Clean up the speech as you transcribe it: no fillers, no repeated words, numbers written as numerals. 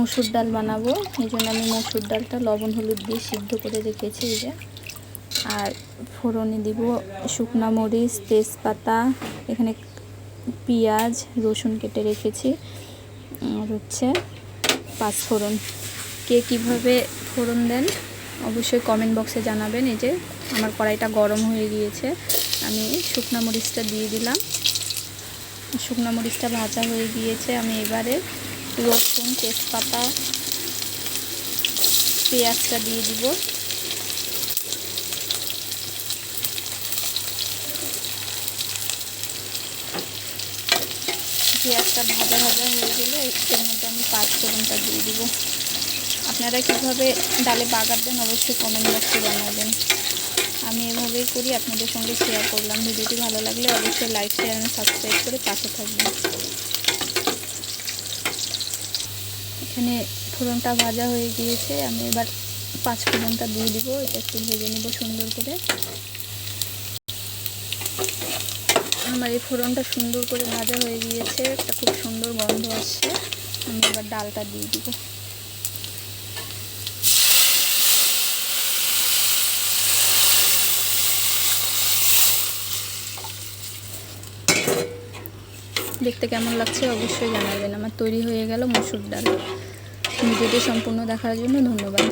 মসুর ডাল বানাবো, এই জন্য আমি মসুর ডালটা লবণ হলুদ দিয়ে সিদ্ধ করে রেখেছি এই যে। আর ফোড়নে দিব শুকনো মরিচ, তেজপাতা, এখানে পেঁয়াজ রসুন কেটে রেখেছি, আর হচ্ছে পাঁচফোড়ন। কে কীভাবে ফোড়ন দেন অবশ্যই কমেন্ট বক্সে জানাবেন। এই যে আমার কড়াইটা গরম হয়ে গিয়েছে, আমি শুকনো মরিচটা দিয়ে দিলাম। শুকনো মরিচটা ভাজা হয়ে গিয়েছে, আমি এবারে রসুন, তেজপাতা, পেঁয়াজটা দিয়ে দিব। পেঁয়াজটা ভাজা ভাজা হয়ে গেলে এর মধ্যে আমি পাঁচফোড়নটা দিয়ে দিব। আপনারা কীভাবে ডালে বাগার দেন অবশ্যই কমেন্ট বক্সে জানাবেন। আমি এভাবেই করি, আপনাদের সঙ্গে শেয়ার করলাম। ভিডিওটি ভালো লাগলে অবশ্যই লাইক, শেয়ার এবং সাবস্ক্রাইব করে পাশে থাকবেন। এখানে ফোড়নটা ভাজা হয়ে গিয়েছে, আমি এবার পাঁচফোড়নটা দিয়ে দিব। এটা একটু ভেজে নেব সুন্দর করে। আমার এই ফোড়নটা সুন্দর করে ভাজা হয়ে গিয়েছে, একটা খুব সুন্দর গন্ধ আসছে। আমি এবার ডালটা দিয়ে দিব। দেখতে কেমন লাগছে অবশ্যই জানাবেন। আমার তৈরি হয়ে গেল মসুর ডাল। ভিডিওটি সম্পূর্ণ দেখার জন্য ধন্যবাদ।